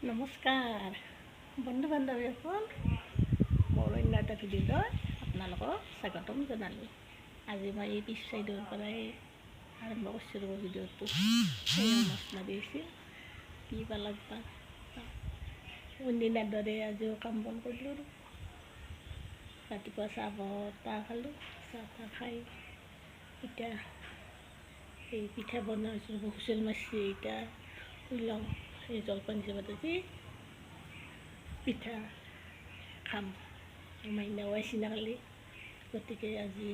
নমস্কাৰ বন্ধু বান্ধৱীসকল, মোৰ অন্য এটা ভিডিঅ'লৈ আপোনালোকক স্বাগতম জনালোঁ। আজি মই এই পিছ চাইডৰ পৰাই আৰম্ভ কৰিছিলোঁ ভিডিঅ'টো। মছলা দিছিল কি পালাক বা অন্যদিনাৰ দৰে আজিও কাম বন কৰিলোঁ। ৰাতিপুৱা চাহ খালোঁ, চাহ খাই এতিয়া এই পিঠা বনাইছোঁ, হুইচেল মাৰিছে। এতিয়া ওলাওঁ এই জলপান হিচাপত আজি পিঠা খাম। মাইনাও আহিছে কালি, গতিকে আজি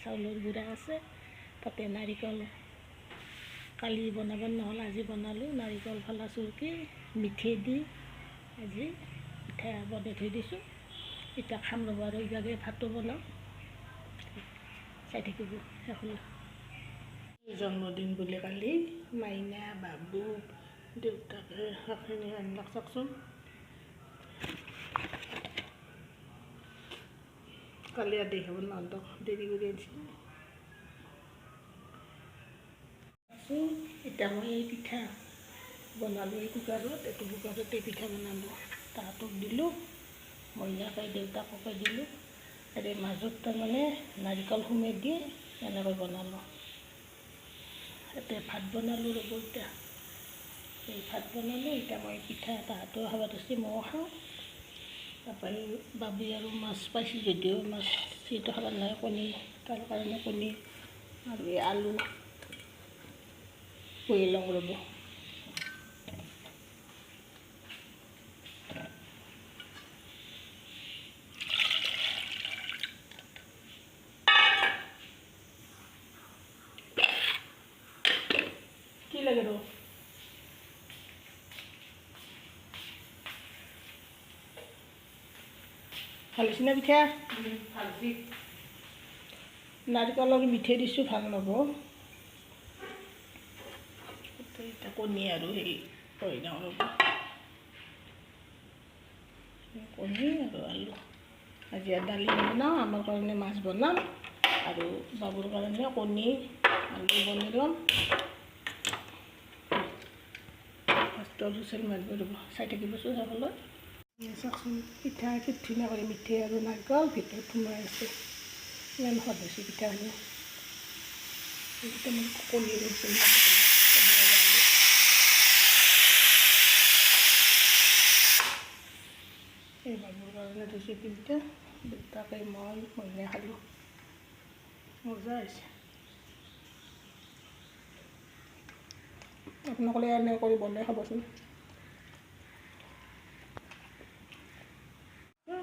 চাউলৰ গুড়া আছে, তাতে নাৰিকল কালি বনাব নহ'ল, আজি বনালোঁ। নাৰিকল ফালা চুৰকি মিঠেই দি আজি পিঠা বনাই থৈ দিছোঁ। এতিয়া খাম ৰ'ব, আৰু ইভাগে ভাতো বনাওঁ, চাই থাকিব। এখন জন্মদিন বুলি কালি মাইনা বাবু দেউতাকে সেইখিনি আনলাক। চাওকচোন, কালি আৰু দেখাব নহ'ল, দেৰি কৰি আনিছিল। এতিয়া মই এই পিঠা বনালোঁ এই কুকাৰত, এইটো কুকাৰতে পিঠা বনালোঁ। তাহাঁতক দিলোঁ, মইনাকে দেউতাককে দিলোঁ। আৰু মাজত তাৰমানে নাৰিকল সোমাই দি এনেকৈ বনালোঁ। এতিয়া ভাত বনালোঁ ৰ'ব। এতিয়া এই ভাত বনালোঁ। এতিয়া মই পিঠা তাহাঁতেও খাব ধৰিছে, ময়ো খাওঁ। তাৰপৰা বাবুই আৰু মাছ পাইছে, যদিও মাছ সেইটো খাব নহয়, কণী, তাৰ কাৰণে কণী আৰু এই আলু বহি লওঁ ৰ'ব। কি লাগে ৰ ভাল হৈছে না পিঠা? নাৰিকলৰ মিঠৈ দিছোঁ, ভাল নহ'ব। এতিয়া কণী আৰু সেই কৰি দিওঁ ৰ'ব, কণী আৰু আলু। আজি আৰু দালি বনাওঁ, আমাৰ কাৰণে মাছ বনাম, আৰু বাবুৰ কাৰণে কণী আলু বনাই ল'ম। ফাৰ্ষ্টত হুইচেল মাৰিব ৰ'ব, চাই থাকিবচোন সকলোৱে। চাওকচোন, পিঠা কি ধুনীয়া কৰি মিঠৈ আৰু নাৰিকল ভিতৰত সোমাই আছে। ইমান সোৱাদ হৈছে পিঠাখিনি। মই কণী হুইচেল এই বাবুৰ কাৰণে থৈছোঁ তিনিটা, দেউতাকে মই মইনাই খালোঁ। মজা হৈছে। আপোনালোকে এনেকৈ কৰি বনাই খাবচোন।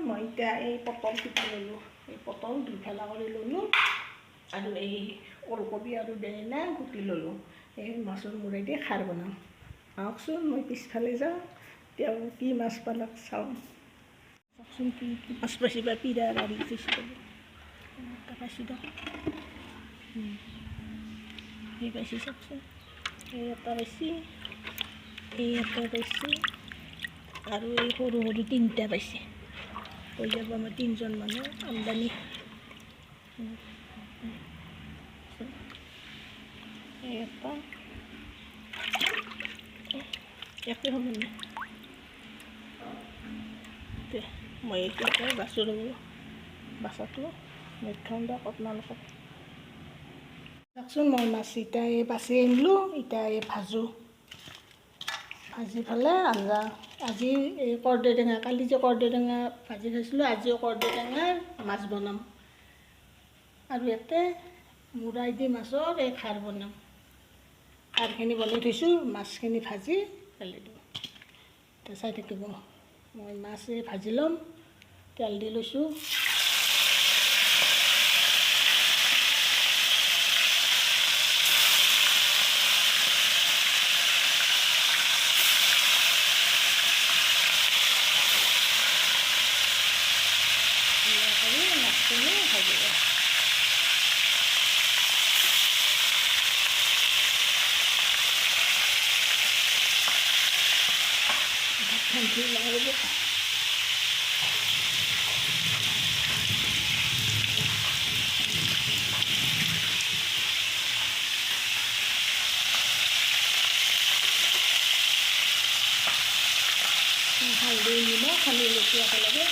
মই এতিয়া এই পটল পিঠা ল'লোঁ, এই পটল দুইফালা কৰি ল'লোঁ, আৰু এই ওলকবি আৰু বেঙেনা কুটি ল'লোঁ। এই মাছৰ মূৰেদি খাৰ বনাম। আহকচোন, মই পিছফালে যাওঁ, তেওঁ কি মাছ পালাক চাওঁ। চাওকচোন কি মাছ পাইছে বা পিৰা ৰাৰি থৈছোঁ। এটা পাইছোঁ দিয়ক, এই পাইছে চাওকচোন, এই এটা পাইছে, এই এটা পাইছে, আৰু এই সৰু সৰু তিনিটা পাইছে। হৈ যাব আমাৰ তিনিজন মানুহ আমদানি। এই এটা একে সমানে। মই এতিয়া বাছোঁ ৰ'ব, বাচাটো মই খাওঁ দিয়ক আপোনালোকক। চাওকচোন, মই মাছ এতিয়া এই বাচি আনিলোঁ, এতিয়া এই ভাজোঁ। ভাজি পেলাই আঞ্জা, আজি এই কৰ্দৈ টেঙা, কালি যে কৰ্দৈ টেঙা ভাজি খাইছিলোঁ, আজিও কৰ্দৈ টেঙাৰ মাছ বনাম। আৰু ইয়াতে মূৰাই দি মাছৰ এই খাৰ বনাম। খাৰখিনি বনাই থৈছোঁ, মাছখিনি ভাজি পেলাই দিওঁ। এতিয়া চাই থাকিব, মই মাছ এই ভাজি ল'ম, তেল দি লৈছোঁ। মাছখিনি ভাজিব। ভাজি লাগিব। হালধি নিমখ সানি লৈছোঁ একেলগে।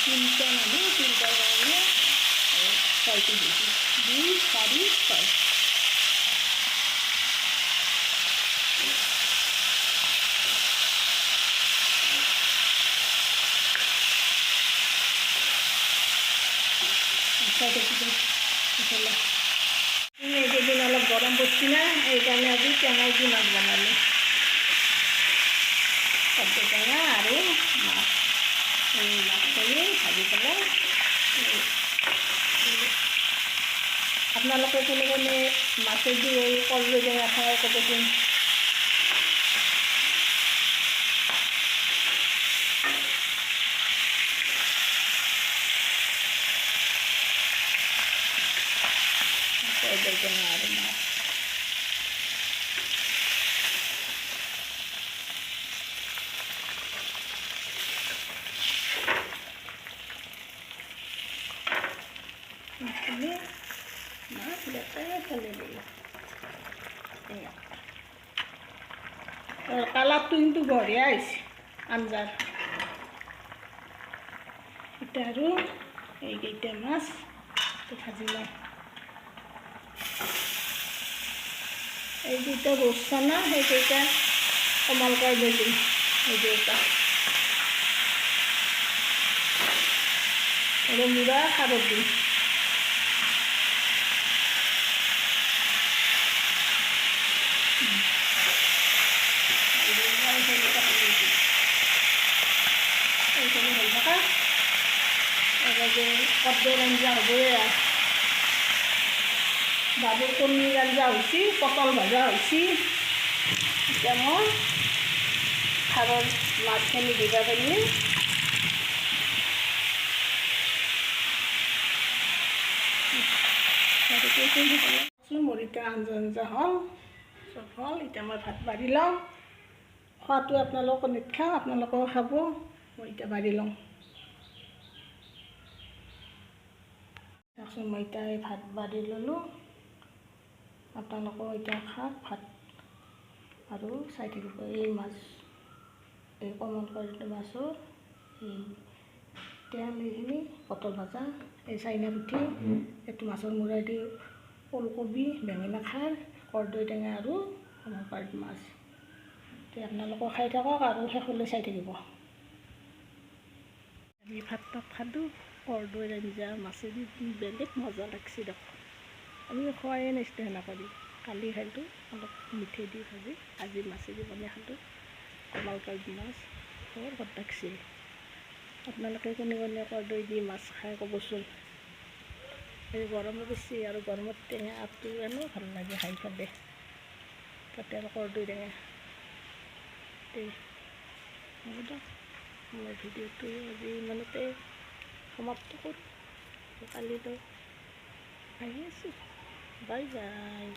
তিনটা মানুহ, তিনটাৰ কাৰণে 6টো দিছোঁ, 2, 4, 6। এইকেইদিন অলপ গৰম পড়ছি না, এইকাৰণে আজি টেঙাই দি মাছ বনালোঁ। কৰ্দৈ টেঙা আৰু মাছ, এই মাছখিনি ভাজি পেলাই। আপোনালোকে কোনে কোনে মাছেদি এই কৰ্দৈ টেঙা খাই ক'বচোন। কৰ্দৈ টেঙা আৰু মাছ। মাছ লেটাই ফেলে দিলোঁ। কালাৰটো কিন্তু বঢ়িয়া হৈছে আঞ্জাৰ। এতিয়া আৰু এইকেইটা মাছ ভাজি লওঁ। এইকেইটা ৰচা না, সেইকেইটা কোমল কৰি লৈ দিম। এইকেইটা আৰু মূৰা খাৰত দিম। এইখিনি হৈ থকা কৰ্দৈৰ আঞ্জা হ'বই আৰু। বাবুৰ কণীৰ আঞ্জা হৈছে, পটল ভজা হৈছে। এতিয়া মই খাৰৰ মাছখিনি দিবা পাৰিম। মোৰ এতিয়া আঞ্জা হ'ল, চব হ'ল। এতিয়া মই ভাত বাঢ়ি লওঁ। খোৱাটো আপোনালোকক নেখাওঁ, আপোনালোকেও খাব। মই এতিয়া বাঢ়ি লওঁ। তাৰপিছত মই এতিয়া এই ভাত বাঢ়ি ল'লোঁ। আপোনালোকেও এতিয়া খাওক ভাত আৰু চাই থাকিব। এই মাছ, এই কোমল কৰি মাছৰ এই তেল, এইখিনি পটল ভজা, এই চাইনা পুঠি, এইটো মাছৰ মূৰা দি, ওলকবি, বেঙেনা খাৰ, কৰ্দৈ টেঙা আৰু কোমল কাৰিত মাছ। এতিয়া আপোনালোকেও খাই থাকক আৰু শেষলৈ চাই থাকিব। আমি ভাত খালোঁ, কৰ্দৈৰ আঞ্জা মাছেদি বেলেগ মজা লাগছে দিয়ক। আমি খোৱাই নাছিলোঁ সেনেকৈ। কালি খালোঁ অলপ মিঠৈ দি ভাজি, আজি মাছেদি বনাই খালোঁ কোমল কাৰিত মাছ। বৰ ভাল লাগছে। আপোনালোকে কোনে কোনে কৰ্দৈ দি মাছ খাই ক'বচোন। এই গৰমো বেছি আৰু গৰমত টেঙাটো এনেও ভাল লাগে খাই পেলাই। তাতে আৰু কৰ্দৈ টেঙা। হ'ব দিয়ক, মই ভিডিঅ'টো আজি ইমানতে সমাপ্ত কৰোঁ। কালিলৈ আহি আছোঁ। Bye bye.